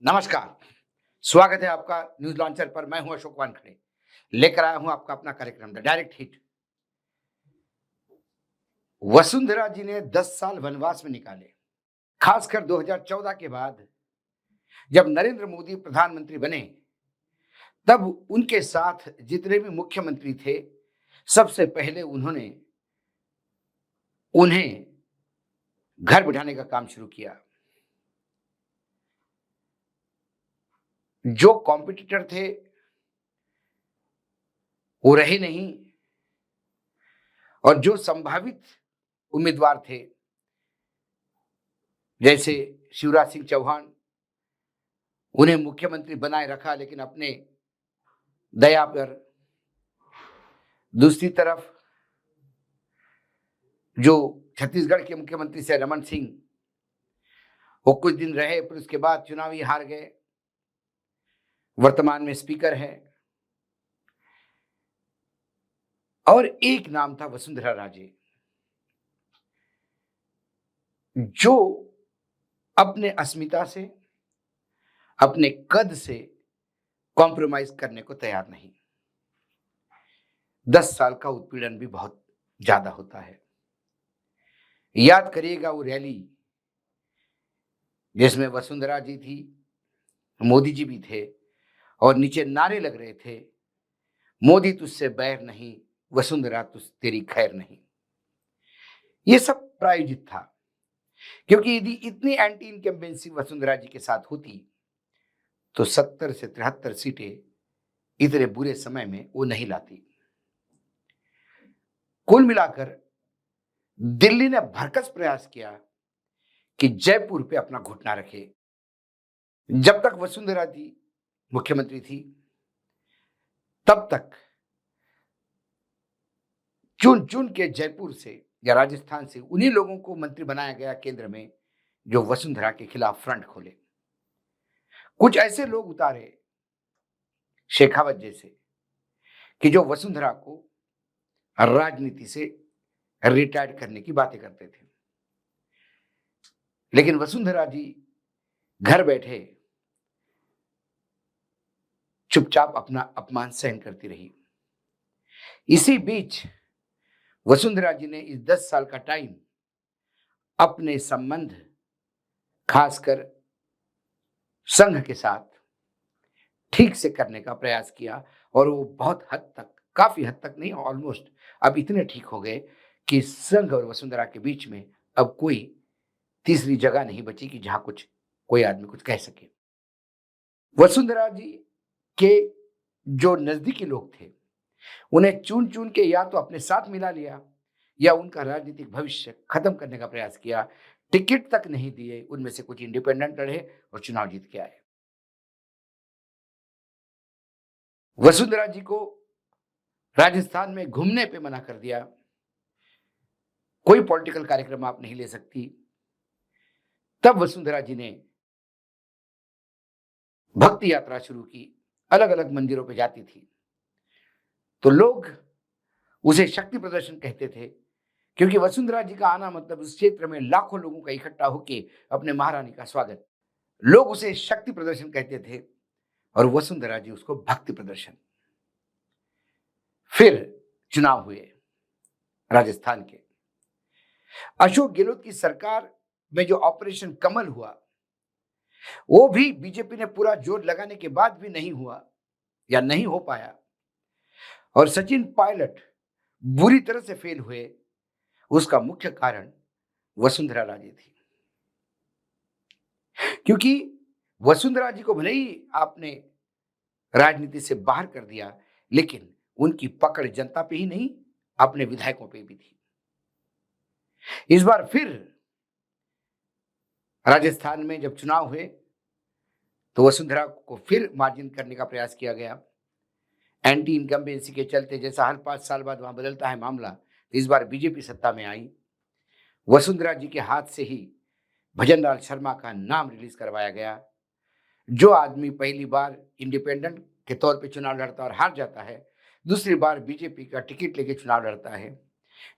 नमस्कार। स्वागत है आपका न्यूज लॉन्चर पर। मैं हूं अशोक वानखड़े, लेकर आया हूं आपका अपना कार्यक्रम द डायरेक्ट हिट। वसुंधरा जी ने 10 साल वनवास में निकाले, खासकर 2014 के बाद जब नरेंद्र मोदी प्रधानमंत्री बने, तब उनके साथ जितने भी मुख्यमंत्री थे, सबसे पहले उन्होंने उन्हें घर बिठाने का काम शुरू किया। जो कॉम्पिटिटर थे वो रहे नहीं, और जो संभावित उम्मीदवार थे जैसे शिवराज सिंह चौहान, उन्हें मुख्यमंत्री बनाए रखा, लेकिन अपने दया पर। दूसरी तरफ जो छत्तीसगढ़ के मुख्यमंत्री से रमन सिंह, वो कुछ दिन रहे, फिर उसके बाद चुनावी हार गए। वर्तमान में स्पीकर है। और एक नाम था वसुंधरा राजे, जो अपने अस्मिता से, अपने कद से कॉम्प्रोमाइज करने को तैयार नहीं। 10 साल का उत्पीड़न भी बहुत ज्यादा होता है। याद करिएगा वो रैली जिसमें वसुंधरा जी थी, मोदी जी भी थे, और नीचे नारे लग रहे थे, मोदी तुझसे बैर नहीं, वसुंधरा तुझ तेरी खैर नहीं। ये सब प्रायोजित था, क्योंकि यदि इतनी एंटी इनकम्बेंसी वसुंधरा जी के साथ होती तो 70 से 73 सीटें इतने बुरे समय में वो नहीं लाती। कुल मिलाकर दिल्ली ने भरकस प्रयास किया कि जयपुर पे अपना घुटना रखे। जब तक वसुंधरा जी मुख्यमंत्री थी, तब तक चुन चुन के जयपुर से या राजस्थान से उन्हीं लोगों को मंत्री बनाया गया केंद्र में, जो वसुंधरा के खिलाफ फ्रंट खोले। कुछ ऐसे लोग उतारे, शेखावत जैसे, कि जो वसुंधरा को राजनीति से रिटायर करने की बातें करते थे। लेकिन वसुंधरा जी घर बैठे चुपचाप अपना अपमान सहन करती रही। इसी बीच वसुंधरा जी ने इस 10 साल का टाइम अपने संबंध, खासकर संघ के साथ, ठीक से करने का प्रयास किया। और वो बहुत हद तक, काफी हद तक नहीं, ऑलमोस्ट अब इतने ठीक हो गए कि संघ और वसुंधरा के बीच में अब कोई तीसरी जगह नहीं बची कि जहां कोई आदमी कुछ कह सके। वसुंधरा जी के जो नजदीकी लोग थे, उन्हें चुन चुन के या तो अपने साथ मिला लिया या उनका राजनीतिक भविष्य खत्म करने का प्रयास किया। टिकट तक नहीं दिए। उनमें से कुछ इंडिपेंडेंट लड़े और चुनाव जीत के आए। वसुंधरा जी को राजस्थान में घूमने पे मना कर दिया। कोई पॉलिटिकल कार्यक्रम आप नहीं ले सकती। तब वसुंधरा जी ने भक्ति यात्रा शुरू की। अलग अलग मंदिरों पे जाती थी, तो लोग उसे शक्ति प्रदर्शन कहते थे, क्योंकि वसुंधरा जी का आना मतलब उस क्षेत्र में लाखों लोगों का इकट्ठा होकर अपने महारानी का स्वागत। लोग उसे शक्ति प्रदर्शन कहते थे और वसुंधरा जी उसको भक्ति प्रदर्शन। फिर चुनाव हुए राजस्थान के। अशोक गहलोत की सरकार में जो ऑपरेशन कमल हुआ, वो भी बीजेपी ने पूरा जोर लगाने के बाद भी नहीं हुआ या नहीं हो पाया। और सचिन पायलट बुरी तरह से फेल हुए। उसका मुख्य कारण वसुंधरा राजे थी, क्योंकि वसुंधरा जी को भले ही आपने राजनीति से बाहर कर दिया, लेकिन उनकी पकड़ जनता पे ही नहीं, अपने विधायकों पे भी थी। इस बार फिर राजस्थान में जब चुनाव हुए, तो वसुंधरा को फिर मार्जिन करने का प्रयास किया गया। एंटी इनकम्बेंसी के चलते, जैसा हर 5 साल बाद वहां बदलता है मामला, तो इस बार बीजेपी सत्ता में आई। वसुंधरा जी के हाथ से ही भजनलाल शर्मा का नाम रिलीज करवाया गया। जो आदमी पहली बार इंडिपेंडेंट के तौर पे चुनाव लड़ता और हार जाता है, दूसरी बार बीजेपी का टिकट लेके चुनाव लड़ता है,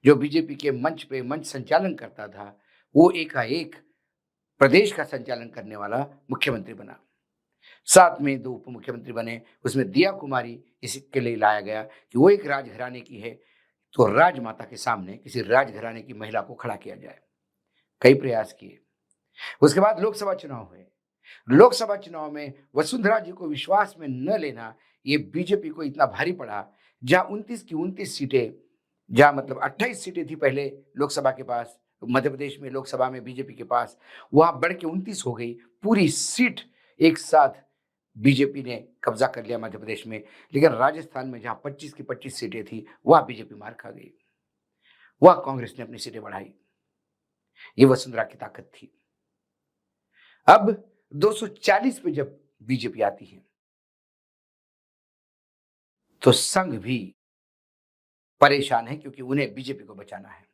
जो बीजेपी के मंच पे मंच संचालन करता था, वो एकाएक प्रदेश का संचालन करने वाला मुख्यमंत्री बना। साथ में 2 उप मुख्यमंत्री बने, उसमें दिया कुमारी इसके लिए लाया गया कि वो एक राजघराने की है, तो राजमाता के सामने किसी राजघराने की महिला को खड़ा किया जाए। कई प्रयास किए। उसके बाद लोकसभा चुनाव हुए। लोकसभा चुनाव में वसुंधरा जी को विश्वास में न लेना, ये बीजेपी को इतना भारी पड़ा, जहाँ 29 की 29 सीटें, जहाँ मतलब 28 सीटें थी पहले लोकसभा के पास, मध्य प्रदेश में लोकसभा में बीजेपी के पास, वहाँ बढ़ के 29 हो गई। पूरी सीट एक साथ बीजेपी ने कब्जा कर लिया मध्य प्रदेश में। लेकिन राजस्थान में जहाँ 25 की 25 सीटें थी, वहाँ बीजेपी मार खा गई। वहाँ कांग्रेस ने अपनी सीटें बढ़ाई। ये वसुंधरा की ताकत थी। अब 240 पे जब बीजेपी आती है, तो संघ भी परेशान है, क्योंकि उन्हें बीजेपी को बचाना है।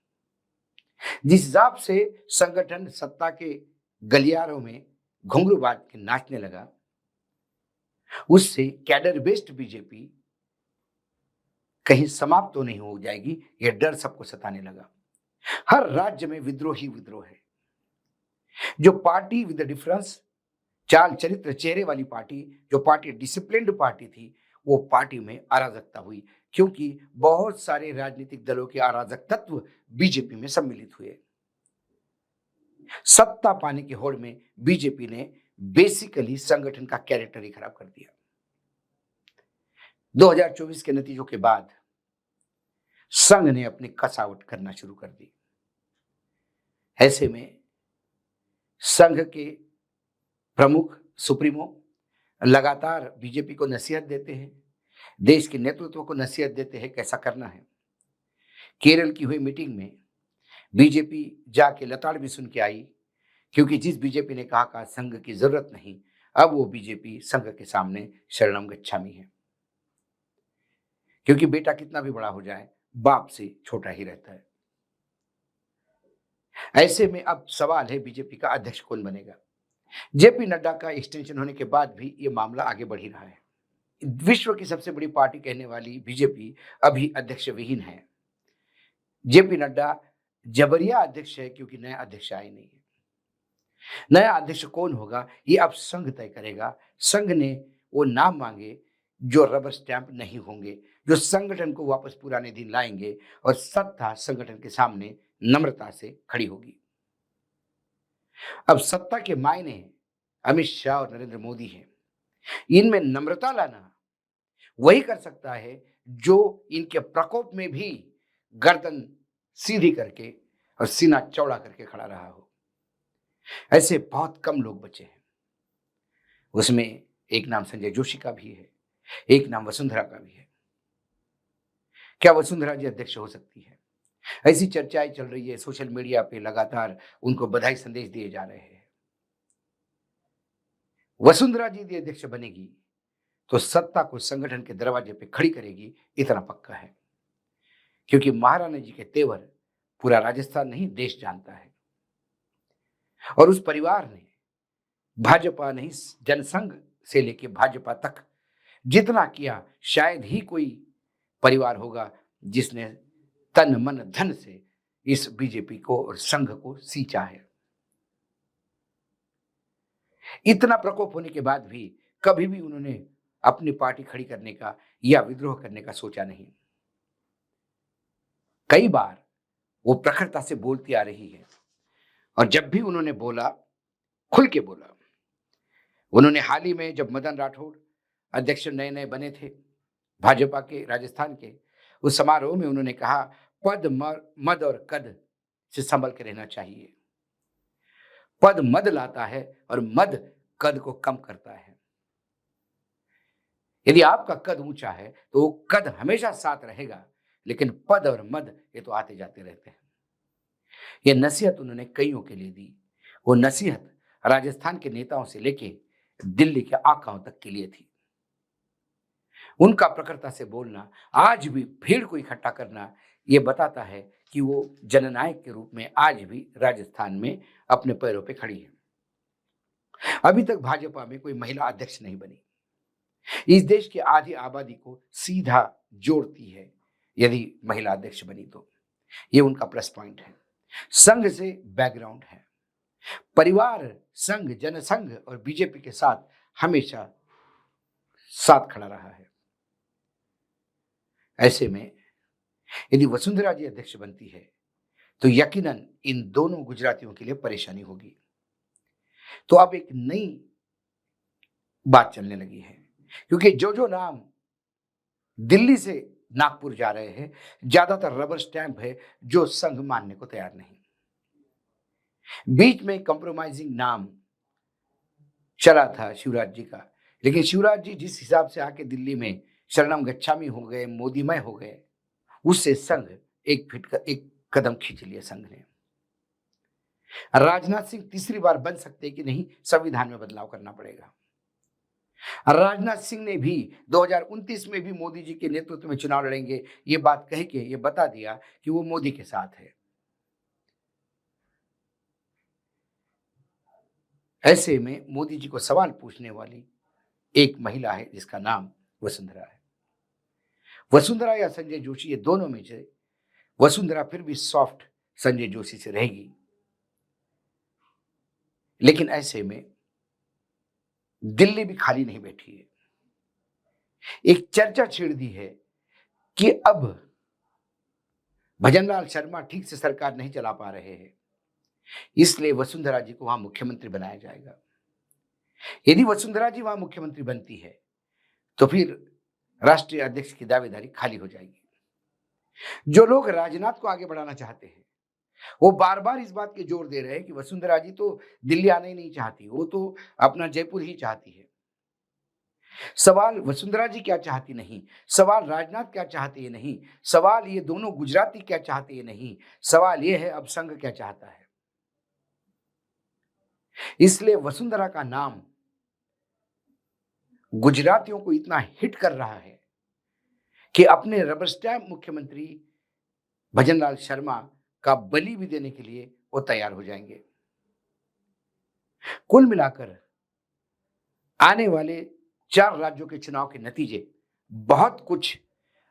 जिस हिसाब से संगठन सत्ता के गलियारों में घुंघरू बांध के नाचने लगा, उससे कैडर बेस्ड बीजेपी कहीं समाप्त तो नहीं हो जाएगी, यह डर सबको सताने लगा। हर राज्य में विद्रोह ही विद्रोह है। जो पार्टी विद डिफरेंस, चाल चरित्र चेहरे वाली पार्टी, जो पार्टी डिसिप्लिन्ड पार्टी थी, वो पार्टी में अराजकता हुई, क्योंकि बहुत सारे राजनीतिक दलों के अराजक तत्व बीजेपी में सम्मिलित हुए। सत्ता पाने की होड़ में बीजेपी ने बेसिकली संगठन का कैरेक्टर ही खराब कर दिया। 2024 के नतीजों के बाद संघ ने अपनी कसावट करना शुरू कर दी। ऐसे में संघ के प्रमुख सुप्रीमो लगातार बीजेपी को नसीहत देते हैं, देश के नेतृत्व को नसीहत देते हैं कैसा करना है। केरल की हुई मीटिंग में बीजेपी जाके लताड़ भी सुन के आई, क्योंकि जिस बीजेपी ने कहा संघ की जरूरत नहीं, अब वो बीजेपी संघ के सामने शरणम गच्छामि है। क्योंकि बेटा कितना भी बड़ा हो जाए, बाप से छोटा ही रहता है। ऐसे में अब सवाल है बीजेपी का अध्यक्ष कौन बनेगा। जेपी नड्डा का एक्सटेंशन होने के बाद भी ये मामला आगे बढ़ ही रहा है। विश्व की सबसे बड़ी पार्टी कहने वाली बीजेपी अभी अध्यक्ष विहीन है। जेपी नड्डा जबरिया अध्यक्ष है, क्योंकि नया अध्यक्ष आए नहीं है। नया अध्यक्ष कौन होगा, ये अब संघ तय करेगा। संघ ने वो नाम मांगे जो रबर स्टैंप नहीं होंगे, जो संगठन को वापस पुराने दिन लाएंगे, और सत्ता संगठन के सामने नम्रता से खड़ी होगी। अब सत्ता के मायने अमित शाह और नरेंद्र मोदी हैं। इनमें नम्रता लाना वही कर सकता है जो इनके प्रकोप में भी गर्दन सीधी करके और सीना चौड़ा करके खड़ा रहा हो। ऐसे बहुत कम लोग बचे हैं। उसमें एक नाम संजय जोशी का भी है, एक नाम वसुंधरा का भी है। क्या वसुंधरा जी अध्यक्ष हो सकती है? ऐसी चर्चाएं चल रही है सोशल मीडिया पे, लगातार उनको बधाई संदेश दिए जा रहे हैं। वसुंधरा जी यदि अध्यक्ष बनेगी तो सत्ता को संगठन के दरवाजे पे खड़ी करेगी, इतना पक्का है। क्योंकि महाराणा जी के तेवर पूरा राजस्थान नहीं, देश जानता है। और उस परिवार ने भाजपा नहीं, जनसंघ से लेके भाजपा तक जितना किया, शायद ही कोई परिवार होगा जिसने तन मन धन से इस बीजेपी को और संघ को सींचा है। इतना प्रकोप होने के बाद भी कभी भी उन्होंने अपनी पार्टी खड़ी करने का या विद्रोह करने का सोचा नहीं। कई बार वो प्रखरता से बोलती आ रही है, और जब भी उन्होंने बोला, खुल के बोला। उन्होंने हाल ही में जब मदन राठौड़ अध्यक्ष नए नए बने थे भाजपा के राजस्थान के, उस समारोह में उन्होंने कहा, पद मद और कद से संभल के रहना चाहिए। पद मद लाता है और मद कद को कम करता है। यदि आपका कद ऊंचा है तो वो कद हमेशा साथ रहेगा, लेकिन पद और मद ये तो आते जाते रहते हैं। ये नसीहत उन्होंने कईयों के लिए दी। वो नसीहत राजस्थान के नेताओं से लेके दिल्ली के आकाओं तक के लिए थी। उनका प्रखरता से बोलना, आज भी भीड़ को इकट्ठा करना, ये बताता है कि वो जननायक के रूप में आज भी राजस्थान में अपने पैरों पे खड़ी है। अभी तक भाजपा में कोई महिला अध्यक्ष नहीं बनी। इस देश की आधी आबादी को सीधा जोड़ती है यदि महिला अध्यक्ष बनी तो। ये उनका प्लस पॉइंट है। संघ से बैकग्राउंड है। परिवार, संघ, जनसंघ और बीजेपी के साथ हमेशा साथ खड़ा रहा है। ऐसे में यदि वसुंधरा जी अध्यक्ष बनती है तो यकीनन इन दोनों गुजरातियों के लिए परेशानी होगी। तो अब एक नई बात चलने लगी है, क्योंकि जो जो नाम दिल्ली से नागपुर जा रहे हैं, ज्यादातर रबर स्टैंप है जो संघ मानने को तैयार नहीं। बीच में कंप्रोमाइजिंग नाम चला था शिवराज जी का, लेकिन शिवराज जी जिस हिसाब से आके दिल्ली में शरणम गच्छामी हो गए, मोदीमय हो गए, उससे संघ एक कदम खींच लिया संघ ने। राजनाथ सिंह तीसरी बार बन सकते हैं कि नहीं, संविधान में बदलाव करना पड़ेगा। राजनाथ सिंह ने भी 2029 में भी मोदी जी के नेतृत्व में चुनाव लड़ेंगे, ये बात कह के ये बता दिया कि वो मोदी के साथ है। ऐसे में मोदी जी को सवाल पूछने वाली एक महिला है जिसका नाम वसुंधरा है। वसुंधरा या संजय जोशी, ये दोनों में से वसुंधरा फिर भी सॉफ्ट संजय जोशी से रहेगी। लेकिन ऐसे में दिल्ली भी खाली नहीं बैठी है। एक चर्चा छिड़ दी है कि अब भजनलाल शर्मा ठीक से सरकार नहीं चला पा रहे हैं, इसलिए वसुंधरा जी को वहां मुख्यमंत्री बनाया जाएगा। यदि वसुंधरा जी वहां मुख्यमंत्री बनती है तो फिर राष्ट्रीय अध्यक्ष की दावेदारी खाली हो जाएगी। जो लोग राजनाथ को आगे बढ़ाना चाहते हैं वो बार बार इस बात के जोर दे रहे हैं कि वसुंधरा जी तो दिल्ली आना ही नहीं चाहती, वो तो अपना जयपुर ही चाहती है। सवाल वसुंधरा जी क्या चाहती नहीं, सवाल राजनाथ क्या चाहते ये नहीं, सवाल ये दोनों गुजराती क्या चाहते ये नहीं, सवाल ये है अब संघ क्या चाहता है। इसलिए वसुंधरा का नाम गुजरातियों को इतना हिट कर रहा है कि अपने रबर स्टैम्प मुख्यमंत्री भजनलाल शर्मा का बलि भी देने के लिए वो तैयार हो जाएंगे। कुल मिलाकर आने वाले 4 राज्यों के चुनाव के नतीजे बहुत कुछ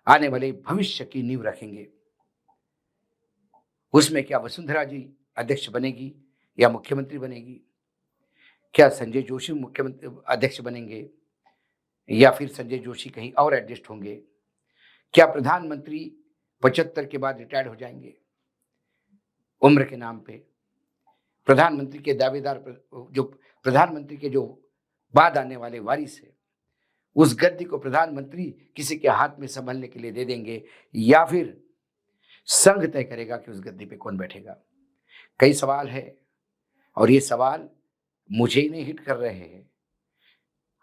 आने वाले भविष्य की नींव रखेंगे। उसमें क्या वसुंधरा जी अध्यक्ष बनेगी या मुख्यमंत्री बनेगी? क्या संजय जोशी मुख्यमंत्री अध्यक्ष बनेंगे या फिर संजय जोशी कहीं और एडजस्ट होंगे? क्या प्रधानमंत्री 75 के बाद रिटायर्ड हो जाएंगे उम्र के नाम पे? प्रधानमंत्री के दावेदार जो प्रधानमंत्री के जो बाद आने वाले वारिस है, उस गद्दी को प्रधानमंत्री किसी के हाथ में संभालने के लिए दे देंगे या फिर संघ तय करेगा कि उस गद्दी पे कौन बैठेगा? कई सवाल है और ये सवाल मुझे ही नहीं हिट कर रहे हैं,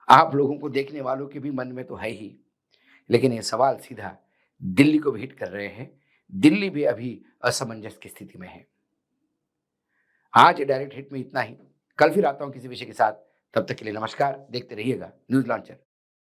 आप लोगों को देखने वालों के भी मन में तो है ही, लेकिन ये सवाल सीधा दिल्ली को भी हिट कर रहे हैं। दिल्ली भी अभी असमंजस की स्थिति में है। आज डायरेक्ट हिट में इतना ही। कल फिर आता हूं किसी विषय के साथ। तब तक के लिए नमस्कार। देखते रहिएगा न्यूज लॉन्चर।